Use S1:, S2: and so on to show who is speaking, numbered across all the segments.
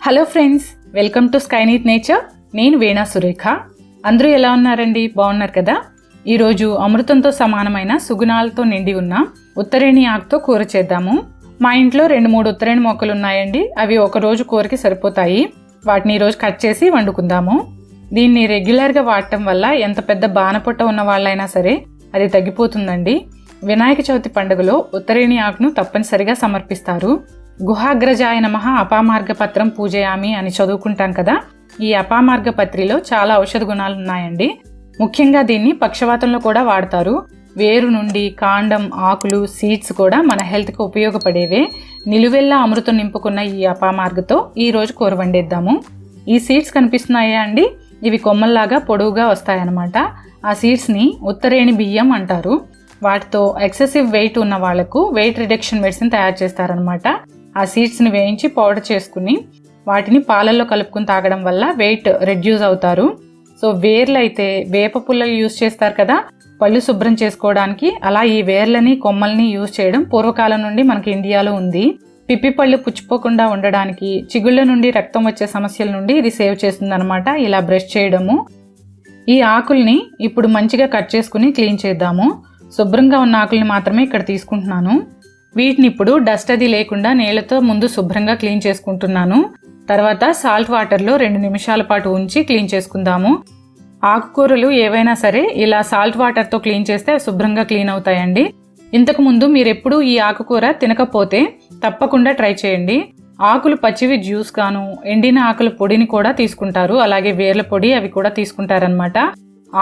S1: Hello friends, welcome to sky neat nature. నేను వీణా సురేఖ. అందరూ ఎలా ఉన్నారండి? బాగున్నారు కదా? ఈరోజు అమృతంతో సమానమైన సుగుణాలతో నిండి ఉన్న ఉత్తరేణి ఆకుతో కూర చేద్దాము. మా ఇంట్లో 2-3 ఉత్తరేణి మొక్కలు ఉన్నాయండి. అవి ఒక రోజు కూరకి సరిపోతాయి. వాటిని ఈరోజు కట్ చేసి వండుకుందాము. దీన్ని రెగ్యులర్గా వాడటం వల్ల ఎంత పెద్ద బాణపొట్ట ఉన్న వాళ్ళైనా సరే అది తగ్గిపోతుందండి. వినాయక చవితి పండుగలో ఉత్తరేణి ఆకును తప్పనిసరిగా సమర్పిస్తారు. గుహాగ్రజాయ నమః అపామార్గపత్రం పూజయామి అని చదువుకుంటాం కదా. ఈ అపామార్గపత్రిలో చాలా ఔషధ గుణాలు ఉన్నాయండి. ముఖ్యంగా దీన్ని పక్షవాతంలో కూడా వాడతారు. వేరు నుండి కాండం, ఆకులు, సీడ్స్ కూడా మన హెల్త్కి ఉపయోగపడేవే. నిలువెల్లా అమృతం నింపుకున్న ఈ అపామార్గతో ఈరోజు కూర వండేద్దాము. ఈ సీడ్స్ కనిపిస్తున్నాయా అండి? ఇవి కొమ్మల్లాగా పొడవుగా వస్తాయన్నమాట. ఆ సీడ్స్ని ఉత్తరేణి బియ్యం అంటారు. వాటితో ఎక్సెసివ్ వెయిట్ ఉన్న వాళ్లకు వెయిట్ రిడక్షన్ మెడిసిన్ తయారు చేస్తారనమాట. ఆ సీడ్స్ని వేయించి పౌడర్ చేసుకుని వాటిని పాలల్లో కలుపుకుని తాగడం వల్ల వెయిట్ రెడ్యూస్ అవుతారు. సో వేర్లు అయితే వేప పుల్లలు యూజ్ చేస్తారు కదా పళ్ళు శుభ్రం చేసుకోవడానికి. అలా ఈ వేర్లని కొమ్మల్ని యూజ్ చేయడం పూర్వకాలం నుండి మనకి ఇండియాలో ఉంది. పిప్పి పళ్ళు పుచ్చిపోకుండా ఉండడానికి, చిగుళ్ళ నుండి రక్తం వచ్చే సమస్యల నుండి ఇది సేవ్ చేస్తుంది అనమాట. ఇలా బ్రష్ చేయడము. ఈ ఆకుల్ని ఇప్పుడు మంచిగా కట్ చేసుకుని క్లీన్ చేద్దాము. శుభ్రంగా ఉన్న ఆకుల్ని మాత్రమే ఇక్కడ తీసుకుంటున్నాను. వీటిని ఇప్పుడు డస్ట్ అది లేకుండా నీళ్లతో ముందు శుభ్రంగా క్లీన్ చేసుకుంటున్నాను. తర్వాత సాల్ట్ వాటర్లో 2 నిమిషాల పాటు ఉంచి క్లీన్ చేసుకుందాము. ఆకుకూరలు ఏవైనా సరే ఇలా సాల్ట్ వాటర్తో క్లీన్ చేస్తే శుభ్రంగా క్లీన్ అవుతాయండి. ఇంతకుముందు మీరు ఎప్పుడు ఈ ఆకుకూర తినకపోతే తప్పకుండా ట్రై చేయండి. ఆకులు పచ్చివి జ్యూస్ గాను, ఎండిన ఆకుల పొడిని కూడా తీసుకుంటారు. అలాగే వేర్ల పొడి అవి కూడా తీసుకుంటారనమాట.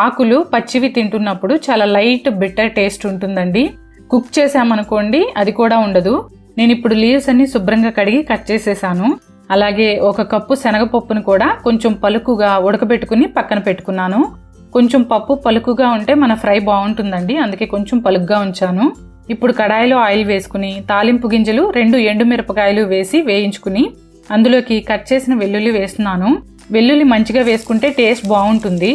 S1: ఆకులు పచ్చివి తింటున్నప్పుడు చాలా లైట్ బిట్టర్ టేస్ట్ ఉంటుందండి. కుక్ చేసామనుకోండి అది కూడా ఉండదు. నేను ఇప్పుడు లీవ్స్ అన్ని శుభ్రంగా కడిగి కట్ చేసేసాను. అలాగే 1 కప్పు శనగపప్పును కూడా కొంచెం పలుకుగా ఉడకబెట్టుకుని పక్కన పెట్టుకున్నాను. కొంచెం పప్పు పలుకుగా ఉంటే మన ఫ్రై బాగుంటుందండి, అందుకే కొంచెం పలుకుగా ఉంచాను. ఇప్పుడు కడాయిలో ఆయిల్ వేసుకుని తాలింపు గింజలు 2 ఎండుమిరపకాయలు వేసి వేయించుకుని అందులోకి కట్ చేసిన వెల్లుల్లి వేస్తున్నాను. వెల్లుల్లి మంచిగా వేసుకుంటే టేస్ట్ బాగుంటుంది.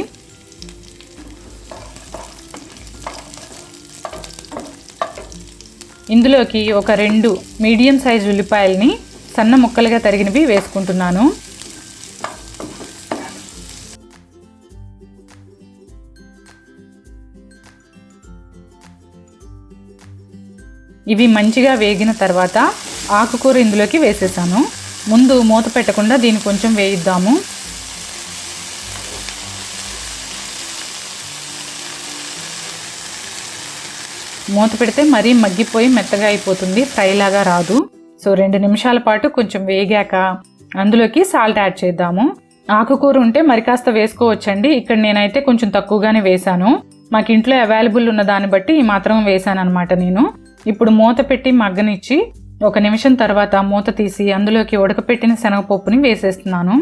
S1: ఇందులోకి ఒక 2 మీడియం సైజ్ ఉల్లిపాయల్ని సన్న ముక్కలుగా తరిగినవి వేసుకుంటున్నాను. ఇవి మంచిగా వేగిన తర్వాత ఆకుకూర ఇందులోకి వేసేసాను. ముందు మూత పెట్టకుండా దీన్ని కొంచెం వేయిద్దాము. మూత పెడితే మరీ మగ్గిపోయి మెత్తగా అయిపోతుంది, ఫ్రై లాగా రాదు. సో 2 నిమిషాల పాటు కొంచెం వేగాక అందులోకి సాల్ట్ యాడ్ చేద్దాము. ఆకుకూర ఉంటే మరి కాస్త వేసుకోవచ్చండి. ఇక్కడ నేనైతే కొంచెం తక్కువగానే వేశాను. మాకు ఇంట్లో అవైలబుల్ ఉన్న దాన్ని బట్టి ఈ మాత్రం వేశాను అనమాట నేను. ఇప్పుడు మూత పెట్టి మగ్గనిచ్చి 1 నిమిషం తర్వాత మూత తీసి అందులోకి ఉడకపెట్టిన శనగపప్పుని వేసేస్తున్నాను.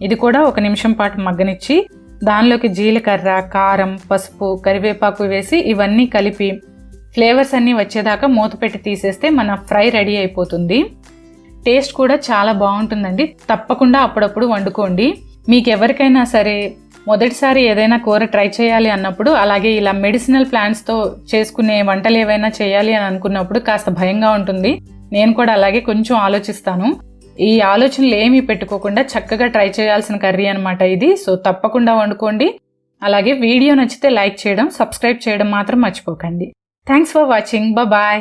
S1: ఇది కూడా 1 నిమిషం పాటు మగ్గనిచ్చి దానిలోకి జీలకర్ర, కారం, పసుపు, కరివేపాకు వేసి ఇవన్నీ కలిపి ఫ్లేవర్స్ అన్నీ వచ్చేదాకా మూత పెట్టి తీసేస్తే మన ఫ్రై రెడీ అయిపోతుంది. టేస్ట్ కూడా చాలా బాగుంటుందండి. తప్పకుండా అప్పుడప్పుడు వండుకోండి. మీకు ఎవరికైనా సరే మొదటిసారి ఏదైనా కూర ట్రై చేయాలి అన్నప్పుడు, అలాగే ఇలా మెడిసినల్ ప్లాంట్స్తో చేసుకునే వంటలు ఏవైనా చేయాలి అని అనుకున్నప్పుడు కాస్త భయంగా ఉంటుంది. నేను కూడా అలాగే కొంచెం ఆలోచిస్తాను. ఈ ఆలోచనలు ఏమీ పెట్టుకోకుండా చక్కగా ట్రై చేయాల్సిన కర్రీ అనమాట ఇది. సో తప్పకుండా వండుకోండి. అలాగే వీడియో నచ్చితే లైక్ చేయడం, సబ్స్క్రైబ్ చేయడం మాత్రం మర్చిపోకండి. Thanks for watching. Bye-bye.